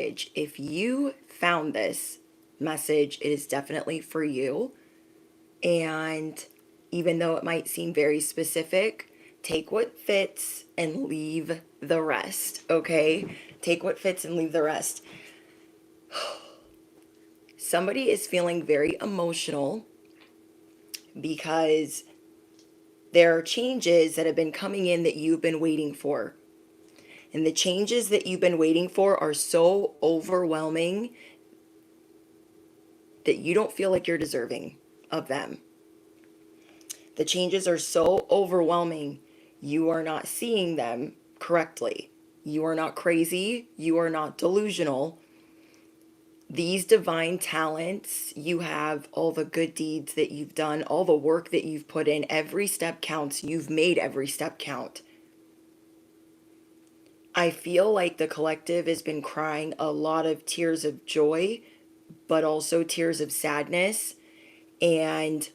If you found this message, it is definitely for you. And even though it might seem very specific, take what fits and leave the rest, okay? Take what fits and leave the rest. Somebody is feeling very emotional because there are changes that have been coming in that you've been waiting for. And the changes that you've been waiting for are so overwhelming that you don't feel like you're deserving of them. The changes are so overwhelming, you are not seeing them correctly. You are not crazy. You are not delusional. These divine talents, you have all the good deeds that you've done, all the work that you've put in. Every step counts. You've made every step count. I feel like the collective has been crying a lot of tears of joy, but also tears of sadness. And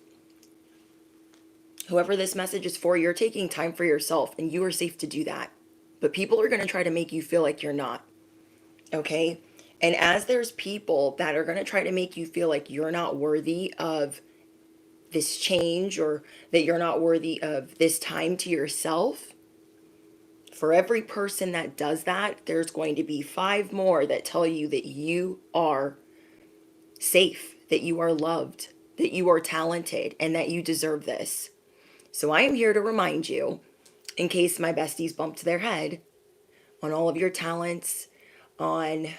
whoever this message is for, you're taking time for yourself and you are safe to do that. But people are going to try to make you feel like you're not. Okay? And as there's people that are going to try to make you feel like you're not worthy of this change or that you're not worthy of this time to yourself, for every person that does that, there's going to be 5 more that tell you that you are safe, that you are loved, that you are talented, and that you deserve this. So I am here to remind you, in case my besties bumped their head, on all of your talents, on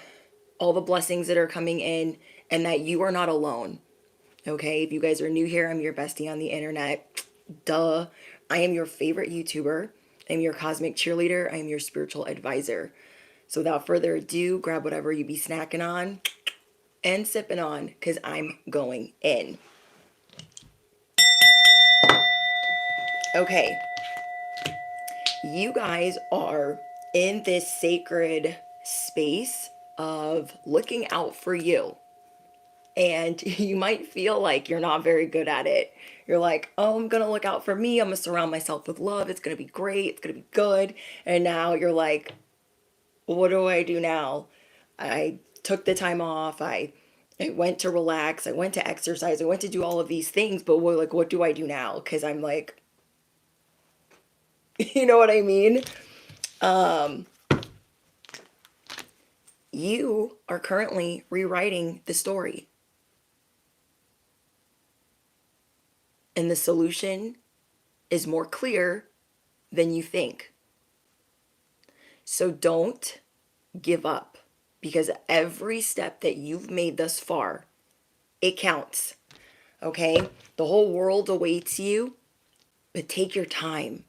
all the blessings that are coming in, and that you are not alone. Okay, if you guys are new here, I'm your bestie on the internet. Duh. I am your favorite YouTuber. I'm your cosmic cheerleader. I am your spiritual advisor. So without further ado, grab whatever you be snacking on and sipping on, because I'm going in. Okay, you guys are in this sacred space of looking out for you. And you might feel like you're not very good at it. You're like, oh, I'm going to look out for me. I'm going to surround myself with love. It's going to be great. It's going to be good. And now you're like, what do I do now? I took the time off. I went to relax. I went to exercise. I went to do all of these things. But what do I do now? Because I'm like, you know what I mean? You are currently rewriting the story. And the solution is more clear than you think. So don't give up, because every step that you've made thus far, it counts. Okay? The whole world awaits you, but take your time.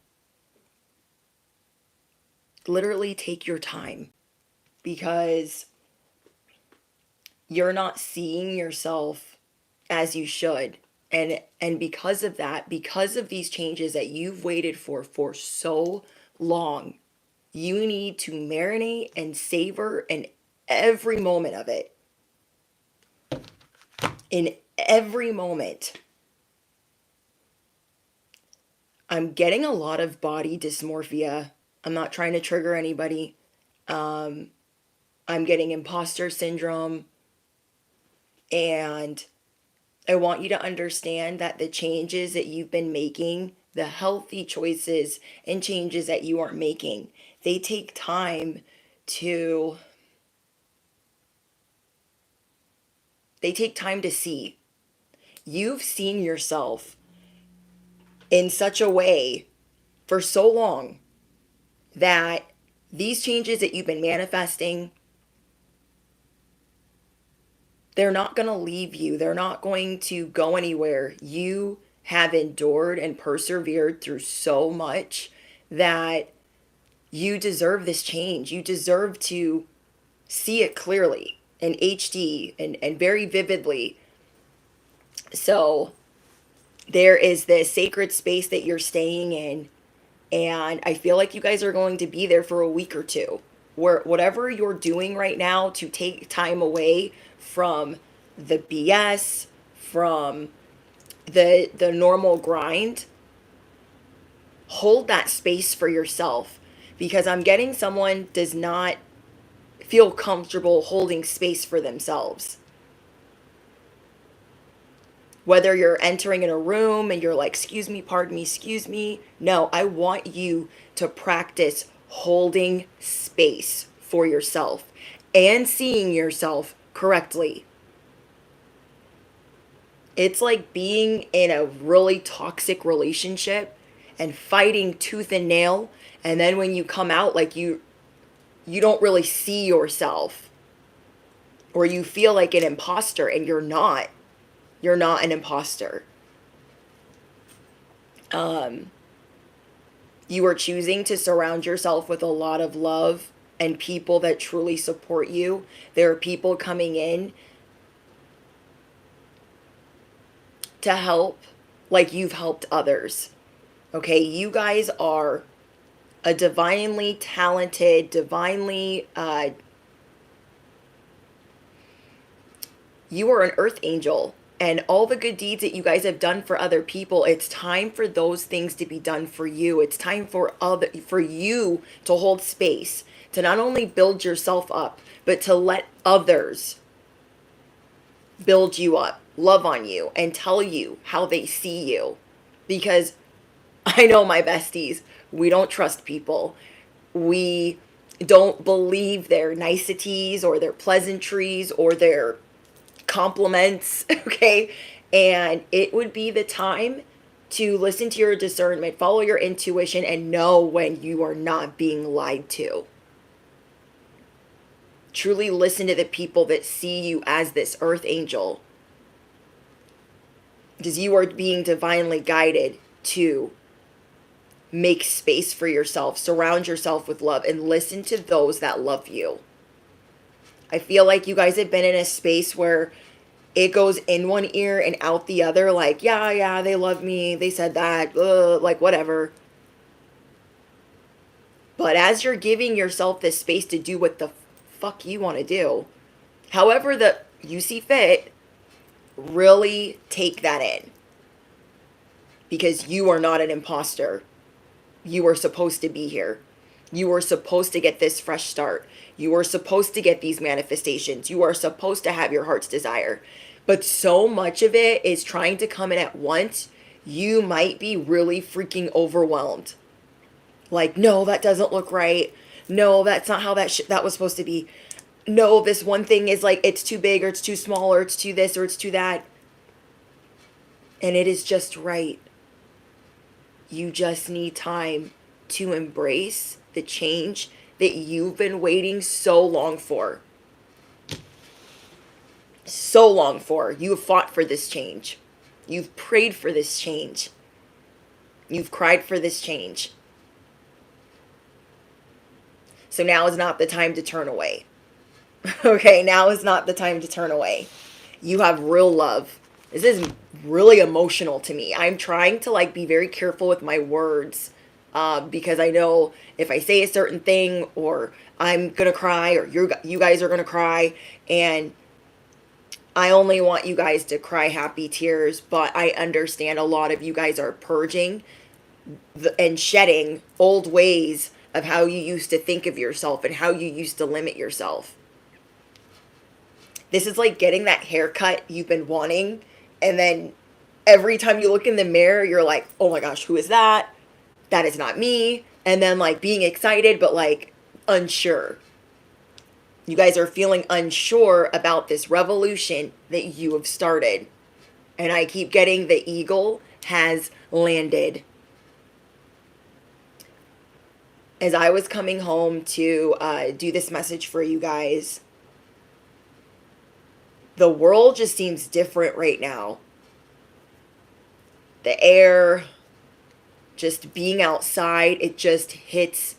Literally take your time, because you're not seeing yourself as you should. And because of that, because of these changes that you've waited for so long, you need to marinate and savor in every moment of it. In every moment. I'm getting a lot of body dysmorphia. I'm not trying to trigger anybody. I'm getting imposter syndrome. And I want you to understand that the changes that you've been making, the healthy choices and changes that you are making, they take time to see. You've seen yourself in such a way for so long that these changes that you've been manifesting, they're not going to leave you. They're not going to go anywhere. You have endured and persevered through so much that you deserve this change. You deserve to see it clearly in HD and very vividly. So there is this sacred space that you're staying in. And I feel like you guys are going to be there for a week or two, where whatever you're doing right now to take time away from the BS, from the normal grind, hold that space for yourself, because I'm getting someone does not feel comfortable holding space for themselves. Whether you're entering in a room and you're like, excuse me, pardon me, excuse me. No, I want you to practice holding space for yourself and seeing yourself correctly. It's like being in a really toxic relationship and fighting tooth and nail, and then when you come out, like you don't really see yourself, or you feel like an imposter, and you're not. You're not an imposter. You are choosing to surround yourself with a lot of love and people that truly support you. There are people coming in to help like you've helped others. Okay, you guys are a divinely talented, you are an earth angel. And all the good deeds that you guys have done for other people, it's time for those things to be done for you. It's time for you to hold space, to not only build yourself up, but to let others build you up, love on you, and tell you how they see you. Because I know my besties, we don't trust people. We don't believe their niceties or their pleasantries or their compliments, okay? And it would be the time to listen to your discernment, follow your intuition, and know when you are not being lied to. Truly listen to the people that see you as this earth angel, because you are being divinely guided to make space for yourself, surround yourself with love, and listen to those that love you. I feel like you guys have been in a space where it goes in one ear and out the other, like, yeah, they love me, they said that, like, whatever. But as you're giving yourself this space to do what the fuck you want to do, however that you see fit, really take that in. Because you are not an imposter. You are supposed to be here. You are supposed to get this fresh start. You are supposed to get these manifestations. You are supposed to have your heart's desire. But so much of it is trying to come in at once. You might be really freaking overwhelmed. Like, no, that doesn't look right. No, that's not how that was supposed to be. No, this one thing is like, it's too big or it's too small or it's too this or it's too that. And it is just right. You just need time to embrace the change that you've been waiting so long for. So long for. You have fought for this change. You've prayed for this change. You've cried for this change. So now is not the time to turn away. Okay, now is not the time to turn away. You have real love. This is really emotional to me. I'm trying to like be very careful with my words, because I know if I say a certain thing, or I'm gonna cry, or you guys are gonna cry, and I only want you guys to cry happy tears. But I understand a lot of you guys are purging and shedding old ways of how you used to think of yourself and how you used to limit yourself. This is like getting that haircut you've been wanting, and then every time you look in the mirror, you're like, oh my gosh, who is that? That is not me. And then like being excited, but like unsure. You guys are feeling unsure about this revolution that you have started. And I keep getting the eagle has landed. As I was coming home to do this message for you guys, the world just seems different right now. The air, just being outside, it just hits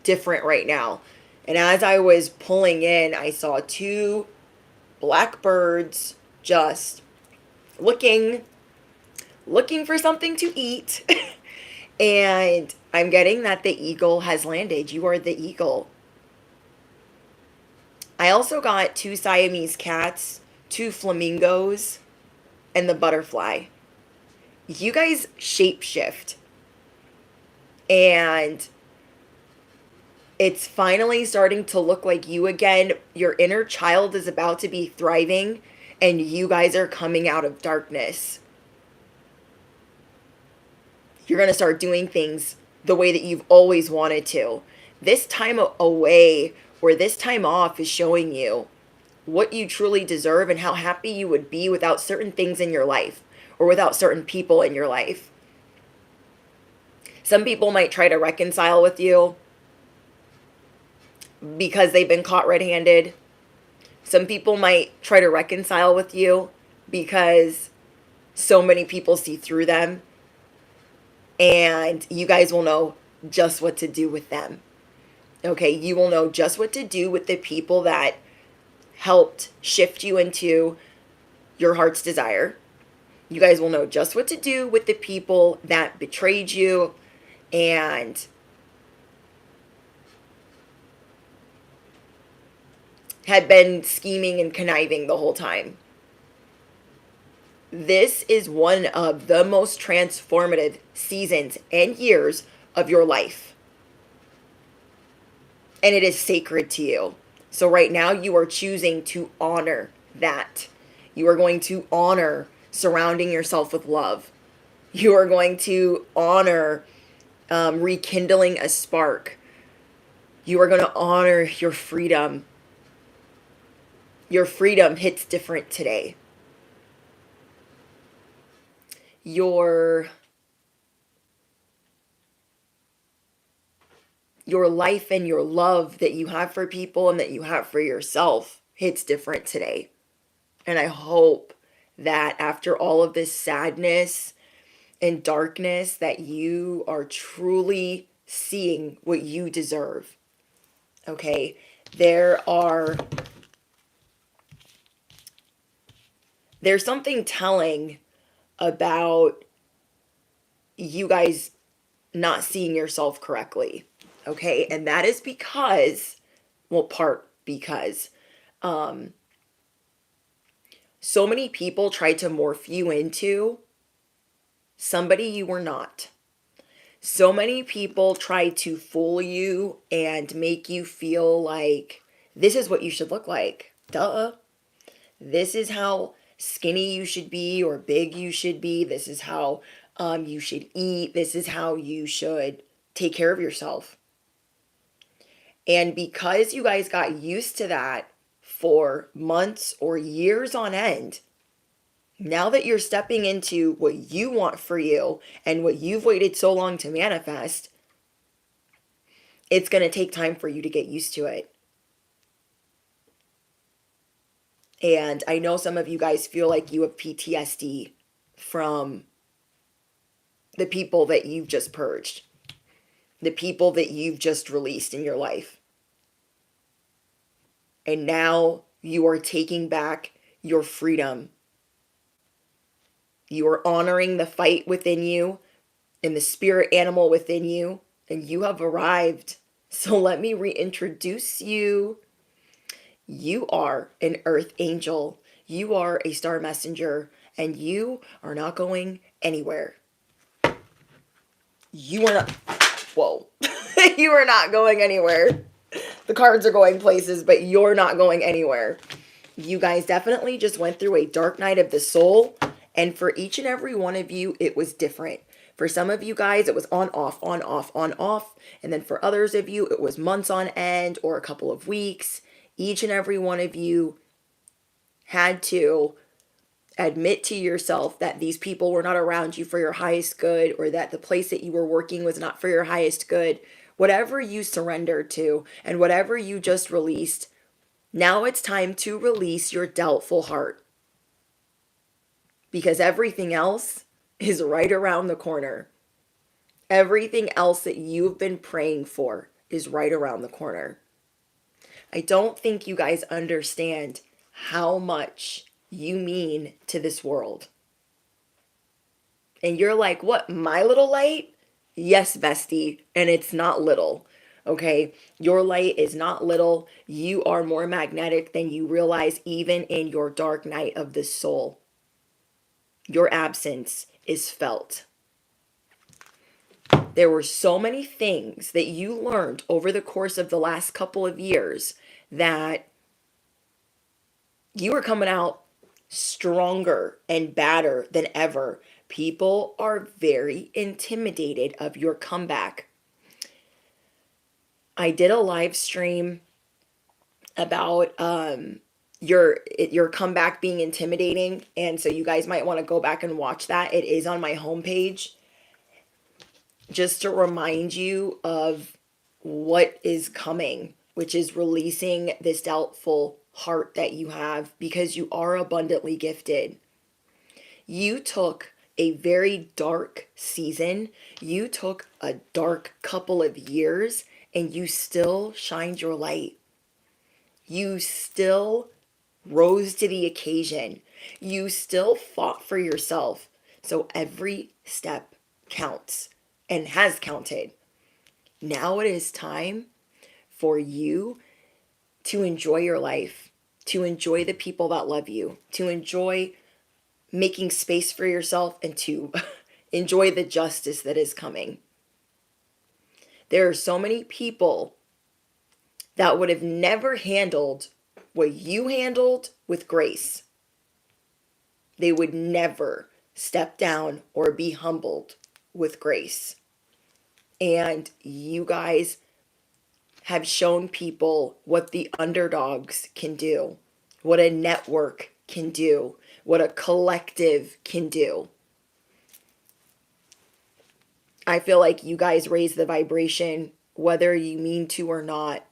different right now. And as I was pulling in, I saw two black birds just looking for something to eat. And I'm getting that the eagle has landed. You are the eagle. I also got two Siamese cats, two flamingos, and the butterfly. You guys shapeshift. And It's finally starting to look like you again. Your inner child is about to be thriving, and you guys are coming out of darkness. You're going to start doing things the way that you've always wanted to. This time away or this time off is showing you what you truly deserve and how happy you would be without certain things in your life or without certain people in your life. Some people might try to reconcile with you because they've been caught red-handed. Some people might try to reconcile with you because so many people see through them, and you guys will know just what to do with them. Okay, you will know just what to do with the people that helped shift you into your heart's desire. You guys will know just what to do with the people that betrayed you and had been scheming and conniving the whole time. This is one of the most transformative seasons and years of your life. And it is sacred to you. So right now you are choosing to honor that. You are going to honor surrounding yourself with love. You are going to honor rekindling a spark. You are going to honor your freedom. Your freedom hits different today. Your life and your love that you have for people and that you have for yourself hits different today. And I hope that after all of this sadness and darkness that you are truly seeing what you deserve. Okay? There's something telling about you guys not seeing yourself correctly. Okay? And that is because, well, part because, so many people tried to morph you into somebody you were not. So many people tried to fool you and make you feel like this is what you should look like. Duh. This is how skinny you should be or big you should be. This is how you should eat. This is how you should take care of yourself. And because you guys got used to that for months or years on end, now that you're stepping into what you want for you and what you've waited so long to manifest, it's going to take time for you to get used to it. And I know some of you guys feel like you have PTSD from the people that you've just purged, the people that you've just released in your life. And now you are taking back your freedom. You are honoring the fight within you and the spirit animal within you, and you have arrived. So let me reintroduce you. You are an earth angel. You are a star messenger, and you are not going anywhere. You are not, whoa, you are not going anywhere. The cards are going places, but you're not going anywhere. You guys definitely just went through a dark night of the soul, and for each and every one of you, it was different. For some of you guys, it was on, off, on, off, on, off. And then for others of you, it was months on end or a couple of weeks. Each and every one of you had to admit to yourself that these people were not around you for your highest good, or that the place that you were working was not for your highest good. Whatever you surrendered to and whatever you just released, now it's time to release your doubtful heart. Because everything else is right around the corner. Everything else that you've been praying for is right around the corner. I don't think you guys understand how much you mean to this world. And you're like, what, my little light? Yes, bestie, and it's not little. Okay, your light is not little. You are more magnetic than you realize, even in your dark night of the soul. Your absence is felt. There were so many things that you learned over the course of the last couple of years that you are coming out stronger and badder than ever. People are very intimidated of your comeback. I did a live stream about your comeback being intimidating, and so you guys might want to go back and watch that. It is on my homepage, just to remind you of what is coming, which is releasing this doubtful heart that you have, because you are abundantly gifted. You took a very dark season, you took a dark couple of years, and you still shined your light. You still rose to the occasion. You still fought for yourself. So every step counts and has counted. Now it is time for you to enjoy your life, to enjoy the people that love you, to enjoy making space for yourself, and to enjoy the justice that is coming. There are so many people that would have never handled what you handled with grace. They would never step down or be humbled with grace. And you guys have shown people what the underdogs can do, what a network can do, what a collective can do. I feel like you guys raise the vibration whether you mean to or not,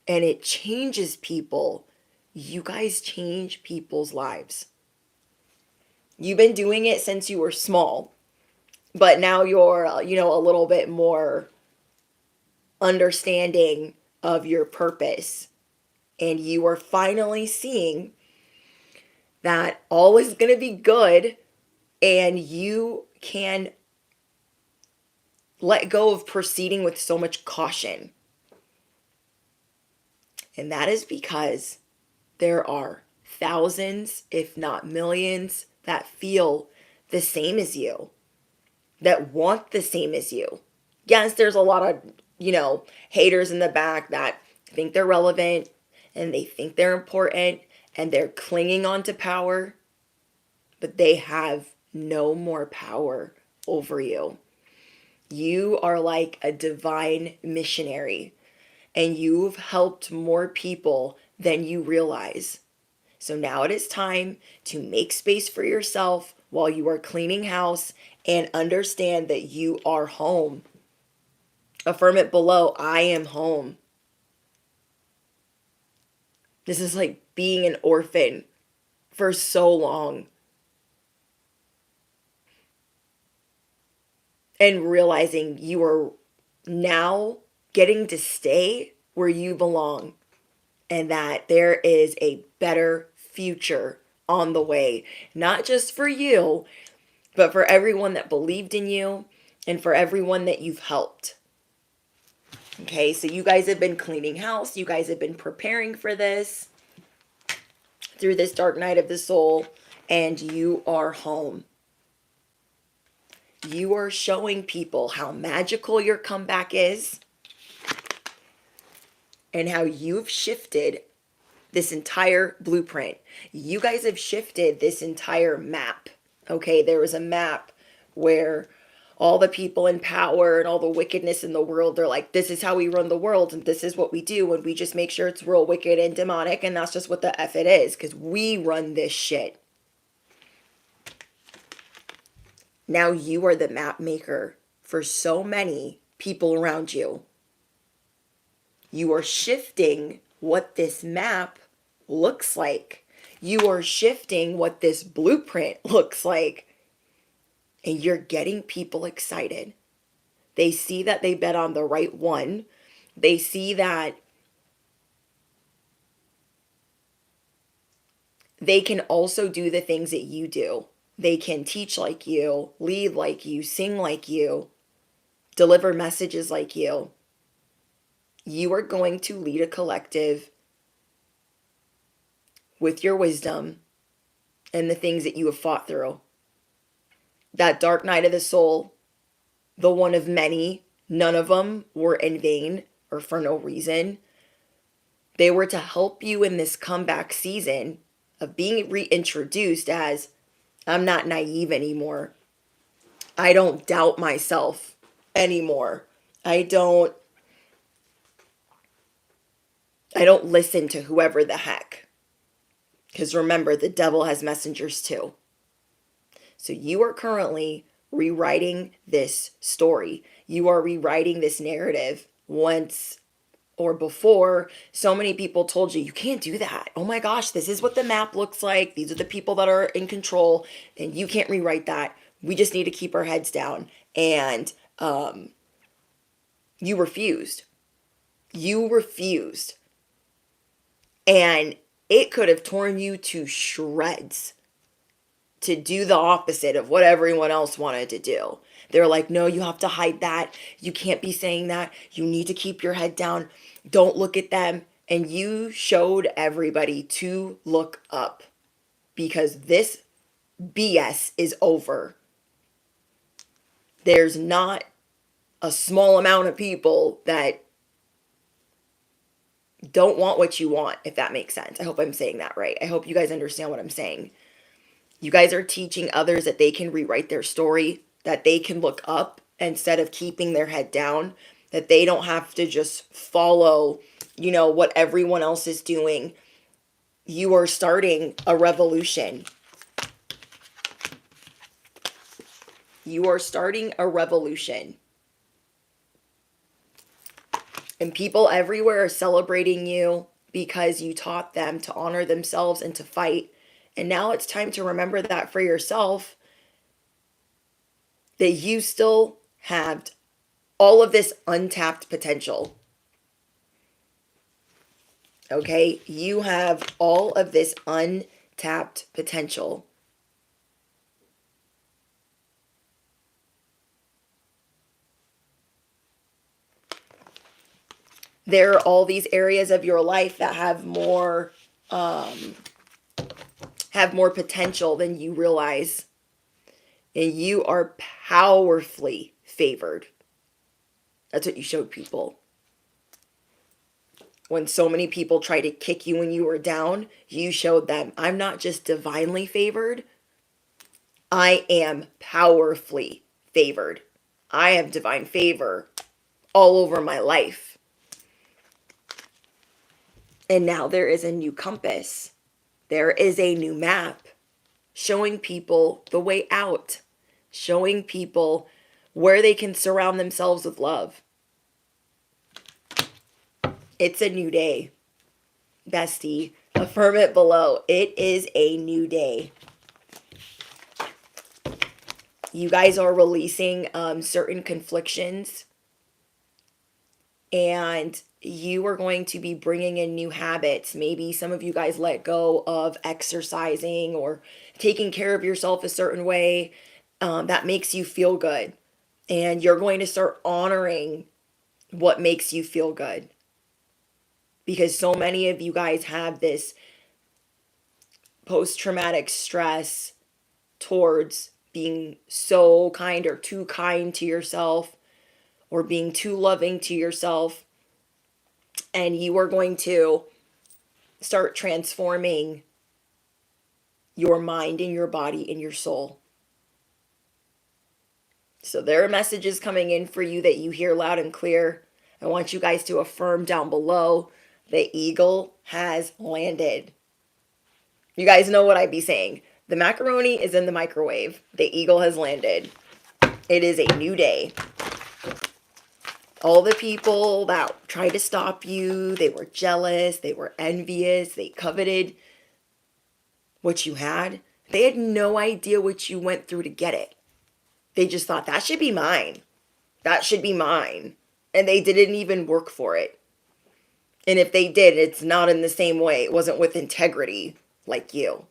and it changes people. You guys change people's lives. You've been doing it since you were small, but now you're, a little bit more understanding of your purpose. And you are finally seeing that all is going to be good, and you can let go of proceeding with so much caution. And that is because there are thousands, if not millions, that feel the same as you, that want the same as you. Yes, there's a lot of, haters in the back that think they're relevant and they think they're important and they're clinging on to power, but they have no more power over you. You are like a divine missionary, and you've helped more people than you realize. So now it is time to make space for yourself while you are cleaning house, and understand that you are home. Affirm it below: I am home. This is like being an orphan for so long, and realizing you are now getting to stay where you belong, and that there is a better future on the way, not just for you, but for everyone that believed in you and for everyone that you've helped. Okay, so you guys have been cleaning house, you guys have been preparing for this through this dark night of the soul, and you are home. You are showing people how magical your comeback is, and how you've shifted this entire blueprint. You guys have shifted this entire map. Okay, there was a map where all the people in power and all the wickedness in the world, they're like, this is how we run the world, and this is what we do, and we just make sure it's real wicked and demonic, and that's just what the F it is, because we run this shit. Now you are the map maker for so many people around you. You are shifting what this map looks like. You are shifting what this blueprint looks like. And you're getting people excited. They see that they bet on the right one. They see that they can also do the things that you do. They can teach like you, lead like you, sing like you, deliver messages like you. You are going to lead a collective with your wisdom and the things that you have fought through. That dark night of the soul, the one of many. None of them were in vain or for no reason. They were to help you in this comeback season of being reintroduced as, I'm not naive anymore. I don't doubt myself anymore. I don't listen to whoever the heck. Because remember, the devil has messengers too. So you are currently rewriting this story. You are rewriting this narrative. Once or before, so many people told you, you can't do that. Oh my gosh, this is what the map looks like. These are the people that are in control, and you can't rewrite that. We just need to keep our heads down. And you refused. You refused. And it could have torn you to shreds to do the opposite of what everyone else wanted to do. They're like, no, you have to hide that. You can't be saying that. You need to keep your head down. Don't look at them. And you showed everybody to look up because this BS is over. There's not a small amount of people that don't want what you want, if that makes sense. I hope I'm saying that right. I hope you guys understand what I'm saying. You guys are teaching others that they can rewrite their story, that they can look up instead of keeping their head down, that they don't have to just follow, what everyone else is doing. You are starting a revolution. You are starting a revolution. And people everywhere are celebrating you because you taught them to honor themselves and to fight. And now it's time to remember that for yourself, that you still have all of this untapped potential. Okay? You have all of this untapped potential. There are all these areas of your life that have more potential than you realize. And you are powerfully favored. That's what you showed people. When so many people try to kick you when you were down, you showed them, I'm not just divinely favored. I am powerfully favored. I have divine favor all over my life. And now there is a new compass. There is a new map showing people the way out, showing people where they can surround themselves with love. It's a new day, bestie. Affirm it below. It is a new day. You guys are releasing certain conflictions, and you are going to be bringing in new habits. Maybe some of you guys let go of exercising or taking care of yourself a certain way that makes you feel good. And you're going to start honoring what makes you feel good. Because so many of you guys have this post-traumatic stress towards being so kind or too kind to yourself, or being too loving to yourself. And you are going to start transforming your mind and your body and your soul. So there are messages coming in for you that you hear loud and clear. I want you guys to affirm down below, the eagle has landed. You guys know what I'd be saying. The macaroni is in the microwave. The eagle has landed. It is a new day. All the people that tried to stop you, they were jealous, they were envious, they coveted what you had. They had no idea what you went through to get it. They just thought, that should be mine. That should be mine. And they didn't even work for it. And if they did, it's not in the same way. It wasn't with integrity like you.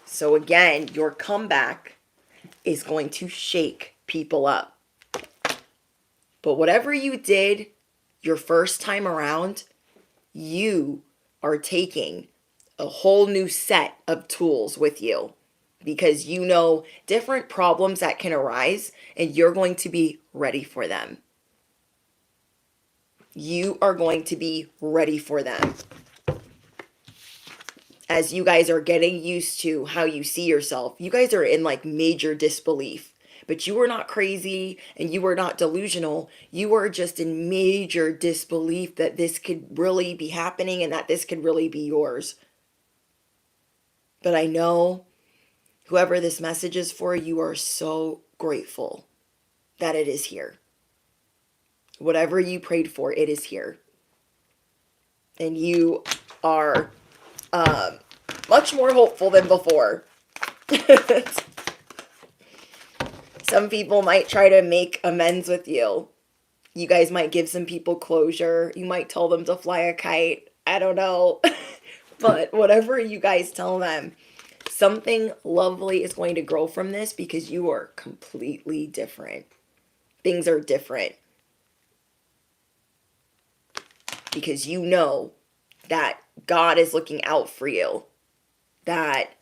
So again, your comeback is going to shake people up. But whatever you did your first time around, you are taking a whole new set of tools with you because you know different problems that can arise and you're going to be ready for them. You are going to be ready for them. As you guys are getting used to how you see yourself, you guys are in like major disbelief. But you are not crazy and you are not delusional. You are just in major disbelief that this could really be happening and that this could really be yours. But I know whoever this message is for, you are so grateful that it is here. Whatever you prayed for, it is here. And you are much more hopeful than before. Some people might try to make amends with you. You guys might give some people closure. You might tell them to fly a kite. I don't know. But whatever you guys tell them, something lovely is going to grow from this because you are completely different. Things are different. Because you know that God is looking out for you. That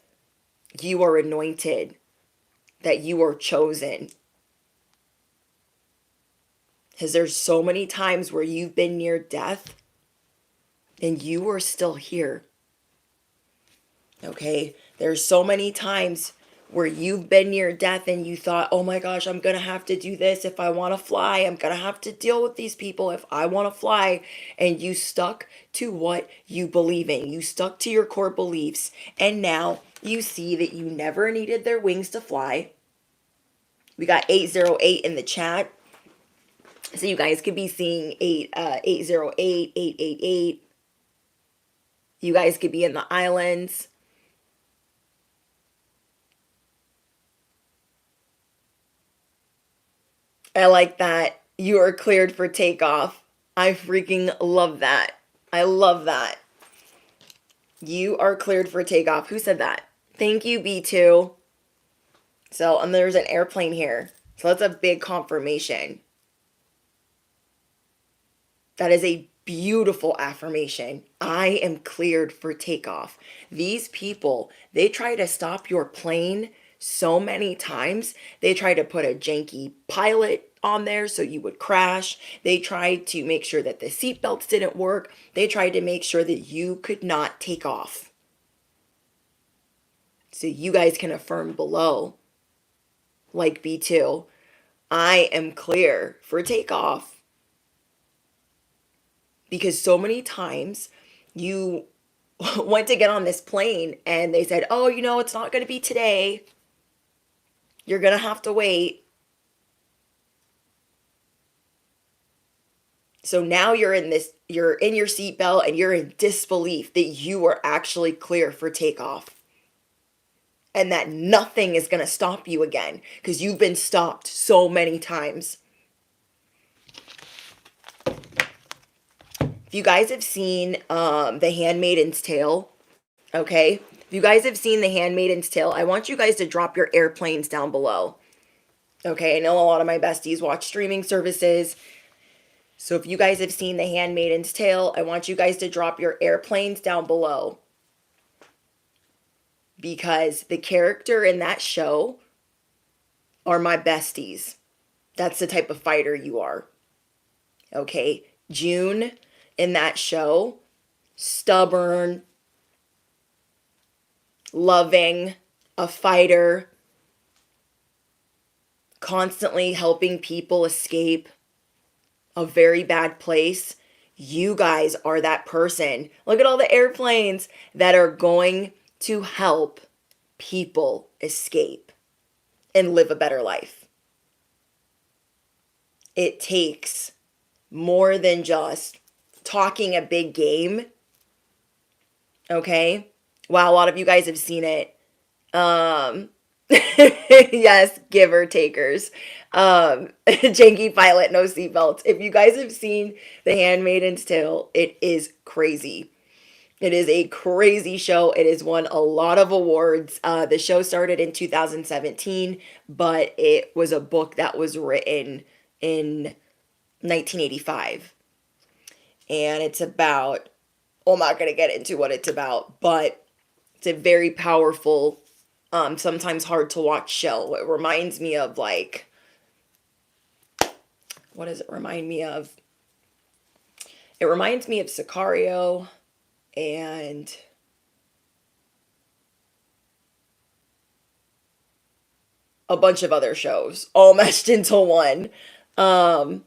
you are anointed. That you are chosen. Because there's so many times where you've been near death and you are still here. Okay? There's so many times where you've been near death and you thought, oh my gosh, I'm going to have to do this if I want to fly. I'm going to have to deal with these people if I want to fly. And you stuck to what you believe in. You stuck to your core beliefs. And now you see that you never needed their wings to fly. We got 808 in the chat. So you guys could be seeing 808, 888. You guys could be in the islands. I like that. You are cleared for takeoff. I freaking love that. I love that. You are cleared for takeoff. Who said that? Thank you, B2. So, and there's an airplane here. So that's a big confirmation. That is a beautiful affirmation. I am cleared for takeoff. These people, they try to stop your plane so many times. They try to put a janky pilot on there so you would crash. They tried to make sure that the seatbelts didn't work. They tried to make sure that you could not take off. So you guys can affirm below, like B2, I am clear for takeoff. Because so many times you went to get on this plane and they said, oh, you know, it's not going to be today. You're going to have to wait. So now you're in your seatbelt and you're in disbelief that you are actually clear for takeoff. And that nothing is going to stop you again because you've been stopped so many times. If you guys have seen The Handmaid's Tale, okay? If you guys have seen The Handmaid's Tale, I want you guys to drop your airplanes down below. Okay, I know a lot of my besties watch streaming services. So if you guys have seen The Handmaid's Tale, I want you guys to drop your airplanes down below. Because the character in that show are my besties. That's the type of fighter you are. Okay, June in that show, stubborn, loving, a fighter, constantly helping people escape a very bad place. You guys are that person. Look at all the airplanes that are going to help people escape and live a better life. It takes more than just talking a big game. Okay? Wow, a lot of you guys have seen it. Yes, giver takers. Janky pilot, no seatbelts. If you guys have seen The Handmaid's Tale, it is crazy. It is a crazy show. It has won a lot of awards. The show started in 2017, but it was a book that was written in 1985. And it's about, well, I'm not going to get into what it's about, but it's a very powerful sometimes hard to watch show. It reminds me of like, what does it remind me of? It reminds me of Sicario and a bunch of other shows all meshed into one. Um,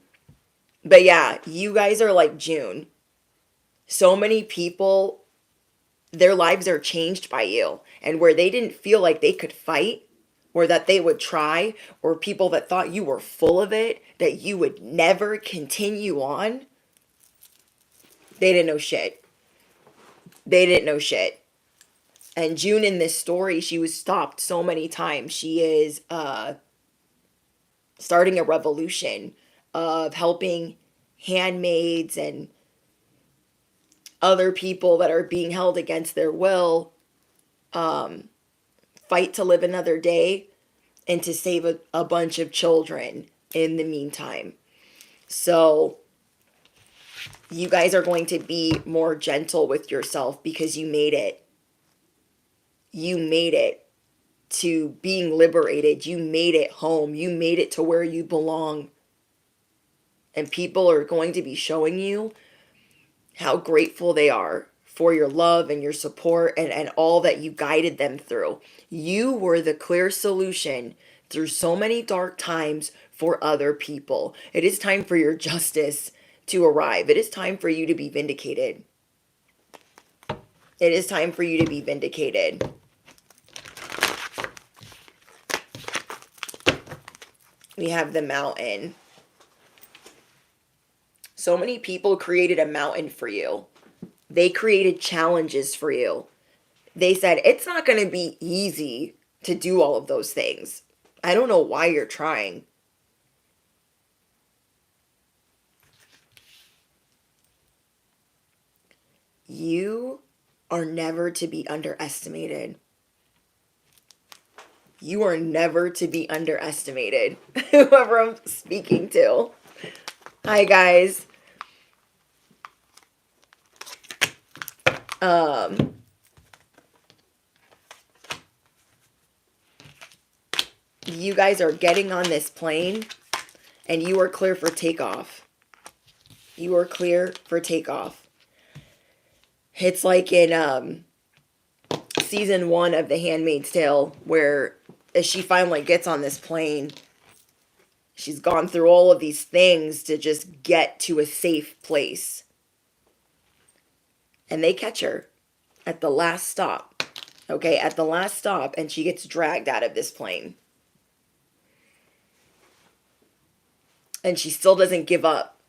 but yeah, you guys are like June. So many people, their lives are changed by you. And where they didn't feel like they could fight or that they would try, or people that thought you were full of it, that you would never continue on, they didn't know shit. They didn't know shit. And June in this story, she was stopped so many times. She is starting a revolution of helping handmaids and other people that are being held against their will fight to live another day and to save a bunch of children in the meantime. So you guys are going to be more gentle with yourself because you made it. You made it to being liberated. You made it home. You made it to where you belong. And people are going to be showing you how grateful they are for your love and your support and all that you guided them through. You were the clear solution through so many dark times for other people. It is time for your justice to arrive. It is time for you to be vindicated. It is time for you to be vindicated. We have the mountain. So many people created a mountain for you. They created challenges for you. They said, it's not going to be easy to do all of those things. I don't know why you're trying. You are never to be underestimated. You are never to be underestimated. Whoever I'm speaking to. Hi, guys. You guys are getting on this plane and you are clear for takeoff. You are clear for takeoff. It's like in season 1 of The Handmaid's Tale, where as she finally gets on this plane, she's gone through all of these things to just get to a safe place. And they catch her at the last stop. Okay, at the last stop, and she gets dragged out of this plane. And she still doesn't give up.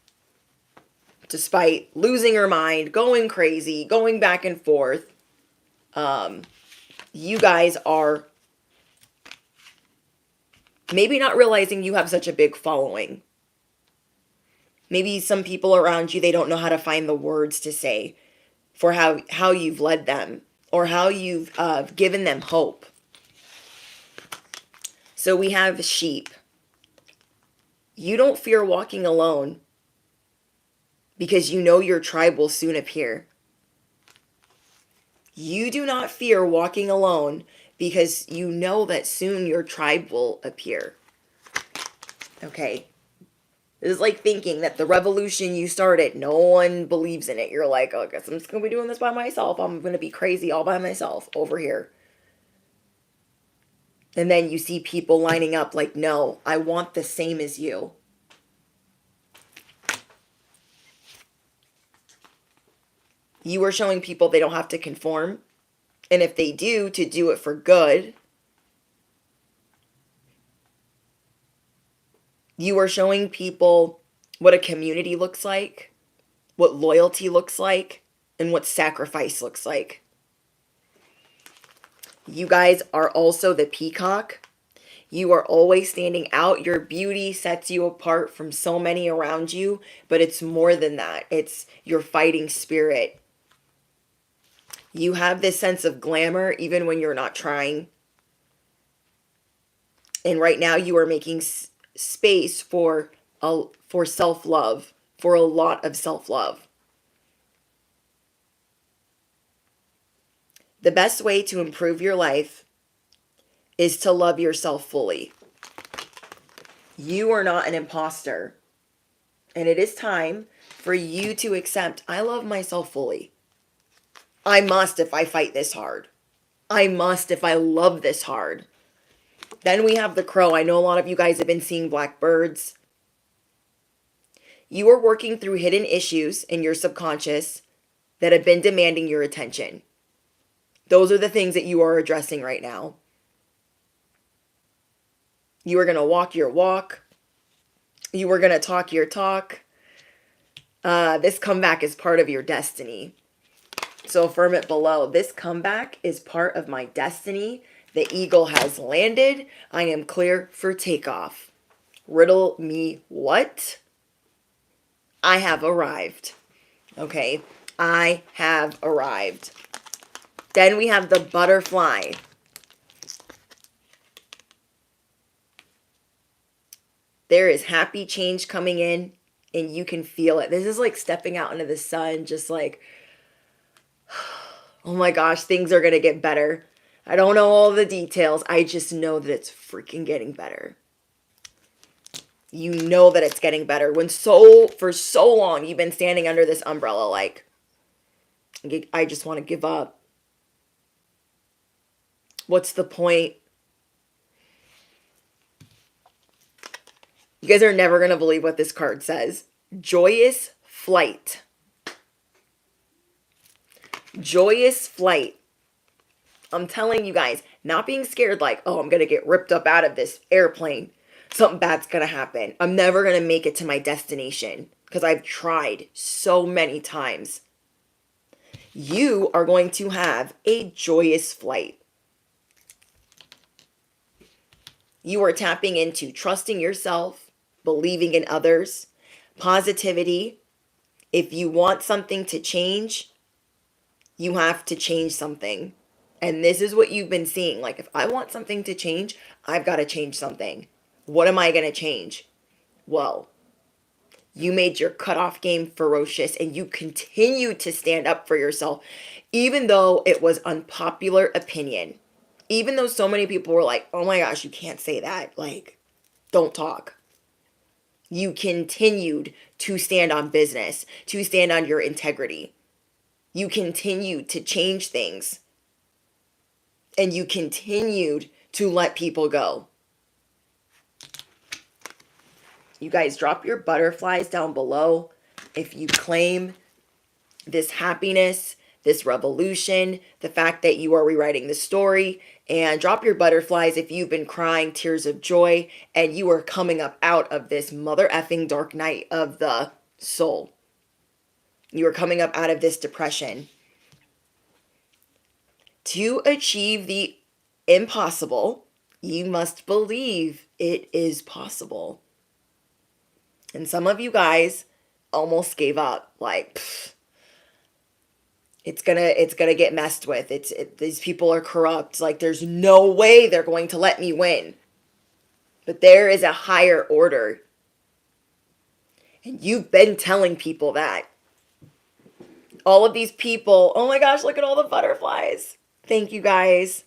Despite losing her mind, going crazy, going back and forth. You guys are maybe not realizing you have such a big following. Maybe some people around you, they don't know how to find the words to say for how you've led them or how you've given them hope. So we have sheep. You don't fear walking alone because you know your tribe will soon appear. You do not fear walking alone because you know that soon your tribe will appear. Okay. This is like thinking that the revolution you started, no one believes in it. You're like, oh, I guess I'm just going to be doing this by myself. I'm going to be crazy all by myself over here. And then you see people lining up like, no, I want the same as you. You are showing people they don't have to conform. And if they do, to do it for good. You are showing people what a community looks like, what loyalty looks like, and what sacrifice looks like. You guys are also the peacock. You are always standing out. Your beauty sets you apart from so many around you, but it's more than that. It's your fighting spirit. You have this sense of glamour even when you're not trying. And right now you are making space for self-love, for a lot of self-love. The best way to improve your life is to love yourself fully. You are not an imposter. And it is time for you to accept, I love myself fully. I must if I fight this hard. I must if I love this hard. Then we have the crow. I know a lot of you guys have been seeing blackbirds. You are working through hidden issues in your subconscious that have been demanding your attention. Those are the things that you are addressing right now. You are going to walk your walk. You are going to talk your talk. This comeback is part of your destiny. So affirm it below. This comeback is part of my destiny. The eagle has landed. I am clear for takeoff. Riddle me what? I have arrived. Okay, I have arrived. Then we have the butterfly. There is happy change coming in, and you can feel it. This is like stepping out into the sun, just like, oh my gosh, things are going to get better. I don't know all the details. I just know that it's freaking getting better. You know that it's getting better. For so long, you've been standing under this umbrella like, I just want to give up. What's the point? You guys are never going to believe what this card says. Joyous flight. Joyous flight. I'm telling you guys, not being scared like, oh, I'm going to get ripped up out of this airplane. Something bad's going to happen. I'm never going to make it to my destination because I've tried so many times. You are going to have a joyous flight. You are tapping into trusting yourself, believing in others, positivity. If you want something to change, you have to change something. And this is what you've been seeing. Like, if I want something to change, I've got to change something. What am I going to change? Well, you made your cutoff game ferocious and you continue to stand up for yourself, even though it was unpopular opinion. Even though so many people were like, oh my gosh, you can't say that. Like, don't talk. You continued to stand on business, to stand on your integrity. You continued to change things. And you continued to let people go. You guys drop your butterflies down below if you claim this happiness, this revolution, the fact that you are rewriting the story. And drop your butterflies if you've been crying tears of joy and you are coming up out of this mother effing dark night of the soul. You are coming up out of this depression. To achieve the impossible, you must believe it is possible. And some of you guys almost gave up. Like, it's gonna get messed with. These people are corrupt. Like, there's no way they're going to let me win. But there is a higher order. And you've been telling people that. All of these people, oh my gosh, look at all the butterflies. Thank you guys.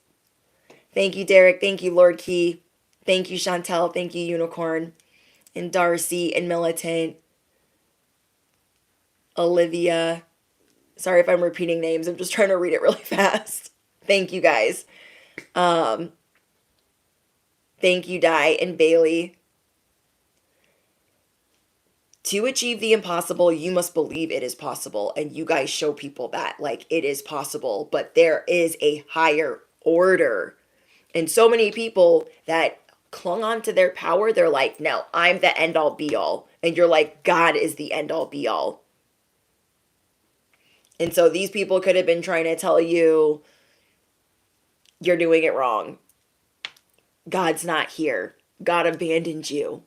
Thank you, Derek. Thank you, Lord Key. Thank you, Chantel. Thank you, Unicorn. And Darcy and Militant. Olivia. Sorry if I'm repeating names. I'm just trying to read it really fast. Thank you, guys. Thank you, Di and Bailey. To achieve the impossible, you must believe it is possible. And you guys show people that, like, it is possible. But there is a higher order. And so many people that clung on to their power, they're like, no, I'm the end-all be-all. And you're like, God is the end-all be-all. And so these people could have been trying to tell you, you're doing it wrong. God's not here. God abandoned you.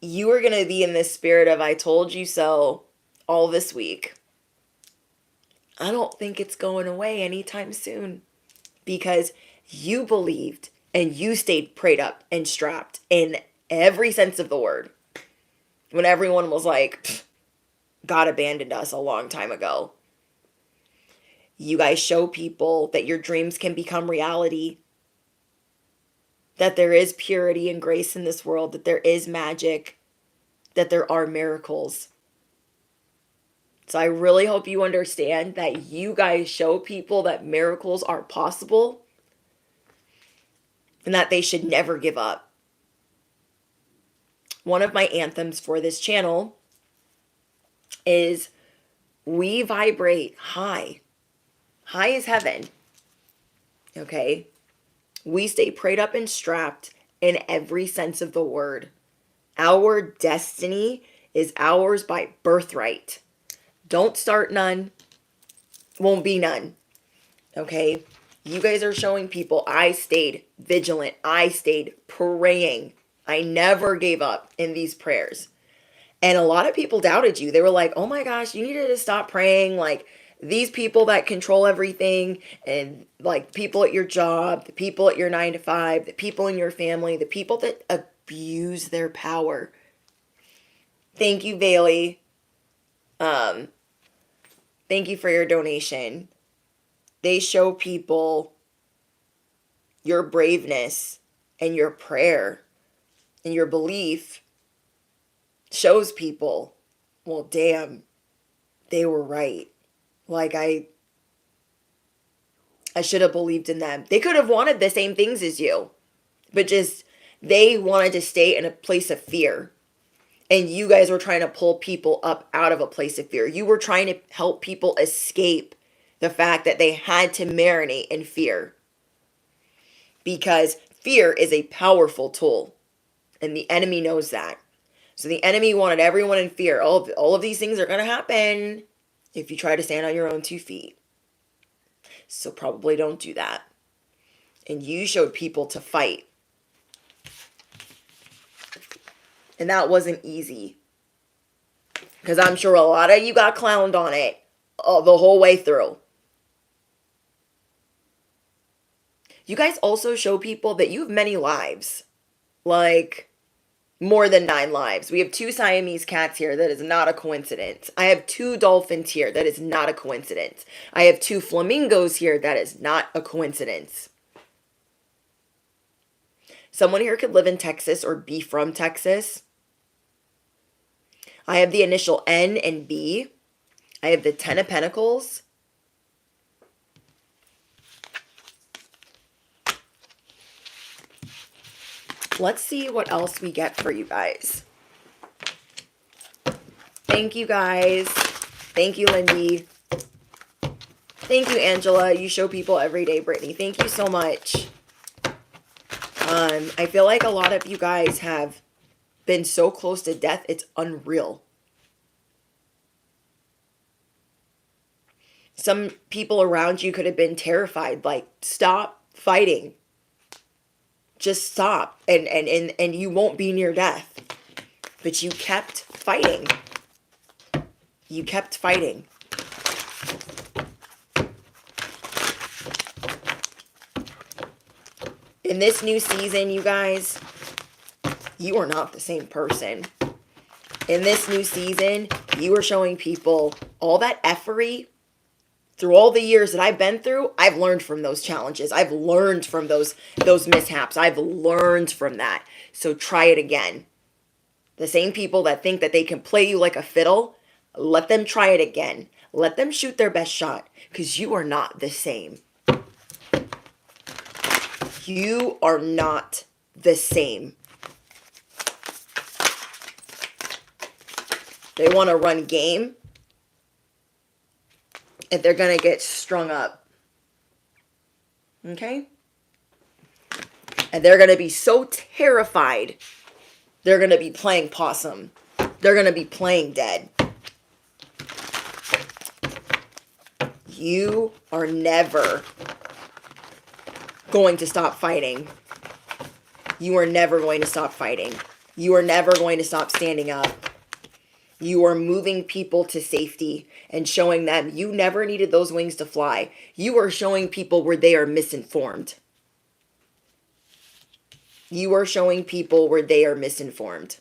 You are going to be in this spirit of I told you so all this week. I don't think it's going away anytime soon because you believed and you stayed prayed up and strapped in every sense of the word. When everyone was like, God abandoned us a long time ago. You guys show people that your dreams can become reality, that there is purity and grace in this world, that there is magic, that there are miracles. So I really hope you understand that you guys show people that miracles are possible and that they should never give up. One of my anthems for this channel is we vibrate high. High as heaven. Okay? We stay prayed up and strapped in every sense of the word. Our destiny is ours by birthright. Don't start none. Won't be none. Okay? You guys are showing people I stayed vigilant. I stayed praying. I never gave up in these prayers. And a lot of people doubted you. They were like, oh my gosh, you needed to stop praying. Like, these people that control everything, and like people at your job, the people at your 9 to 5, the people in your family, the people that abuse their power. Thank you, Bailey. Thank you for your donation. They show people your braveness and your prayer and your belief shows people, well, damn, they were right. Like, I should have believed in them. They could have wanted the same things as you, but just they wanted to stay in a place of fear. And you guys were trying to pull people up out of a place of fear. You were trying to help people escape the fact that they had to marinate in fear. Because fear is a powerful tool. And the enemy knows that. So the enemy wanted everyone in fear. All of these things are going to happen if you try to stand on your own 2 feet. So probably don't do that. And you showed people to fight. And that wasn't easy. Because I'm sure a lot of you got clowned on it the whole way through. You guys also show people that you have many lives. Like, more than 9 lives. We have 2 Siamese cats here. That is not a coincidence. I have 2 dolphins here. That is not a coincidence. I have 2 flamingos here. That is not a coincidence. Someone here could live in Texas or be from Texas. I have the initial N and B. I have the 10 of Pentacles. Let's see what else we get for you guys. Thank you, guys. Thank you, Lindy. Thank you, Angela. You show people every day, Brittany. Thank you so much. I feel like a lot of you guys have been so close to death, it's unreal. Some people around you could have been terrified, like, stop fighting. Just stop, and you won't be near death. But you kept fighting. You kept fighting. In this new season, you guys, you are not the same person. In this new season, you are showing people all that effery. Through all the years that I've been through, I've learned from those challenges. I've learned from those mishaps. I've learned from that. So try it again. The same people that think that they can play you like a fiddle, let them try it again. Let them shoot their best shot, because you are not the same. You are not the same. They want to run game, and they're going to get strung up. Okay? And they're going to be so terrified, they're going to be playing possum. They're going to be playing dead. You are never going to stop fighting. You are never going to stop fighting. You are never going to stop standing up. You are moving people to safety and showing them you never needed those wings to fly. You are showing people where they are misinformed. You are showing people where they are misinformed.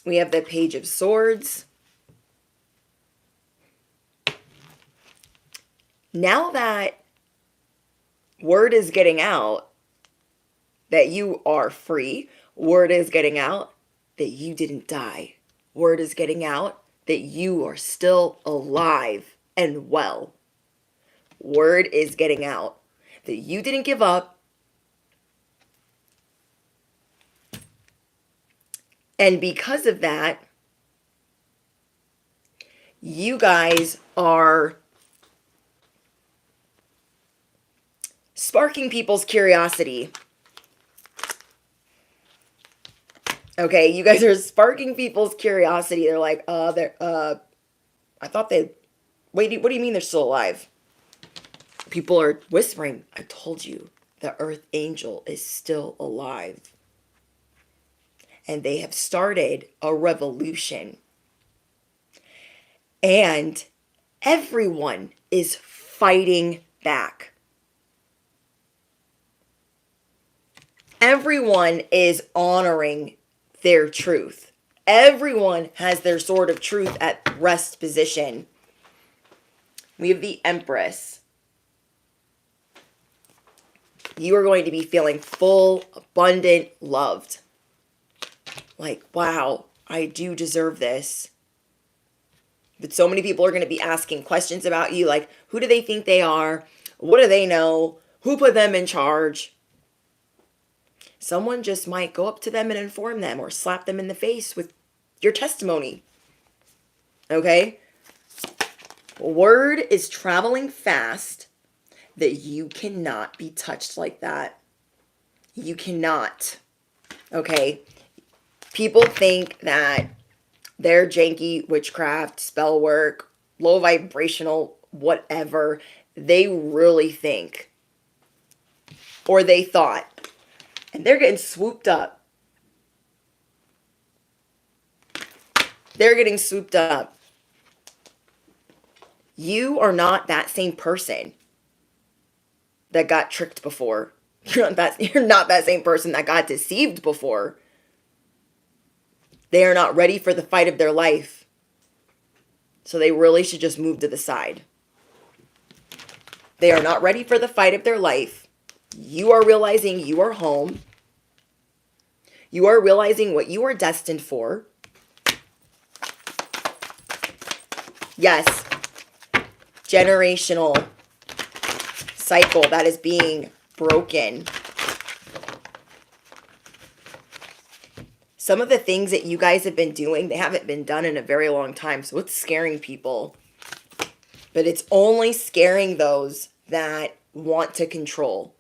We have the Page of Swords. Now that word is getting out that you are free, word is getting out that you didn't die. Word is getting out that you are still alive and well. Word is getting out that you didn't give up. And because of that, you guys are sparking people's curiosity. Okay, you guys are sparking people's curiosity. They're like, I thought they, wait, what do you mean they're still alive? People are whispering, I told you, the Earth Angel is still alive. And they have started a revolution. And everyone is fighting back. Everyone is honoring their truth. Everyone has their sword of truth at rest position. We have the Empress. You are going to be feeling full, abundant, loved. Like, wow, I do deserve this. But so many people are going to be asking questions about you, like, who do they think they are? What do they know? Who put them in charge? Someone just might go up to them and inform them or slap them in the face with your testimony. Okay? Word is traveling fast that you cannot be touched like that. You cannot. Okay? People think that their janky witchcraft, spell work, low vibrational, whatever, they really think, or they thought, and they're getting swooped up. They're getting swooped up. You are not that same person that got tricked before. You're not that same person that got deceived before. They are not ready for the fight of their life. So they really should just move to the side. They are not ready for the fight of their life. You are realizing you are home. You are realizing what you are destined for. Yes, generational cycle that is being broken. Some of the things that you guys have been doing, they haven't been done in a very long time. So it's scaring people. But it's only scaring those that want to control.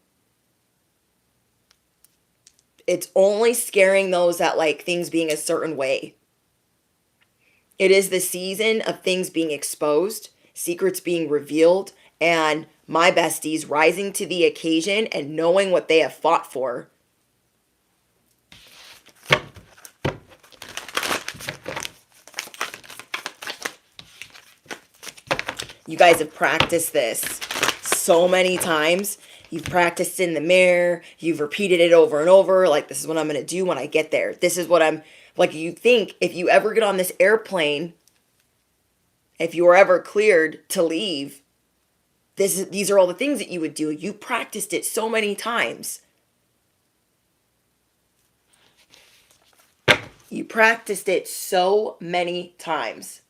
It's only scaring those that like things being a certain way. It is the season of things being exposed, secrets being revealed, and my besties rising to the occasion and knowing what they have fought for. You guys have practiced this so many times. You've practiced in the mirror. You've repeated it over and over. Like, this is what I'm going to do when I get there. This is what I'm, like, you think if you ever get on this airplane, if you were ever cleared to leave, these are all the things that you would do. You practiced it so many times. You practiced it so many times.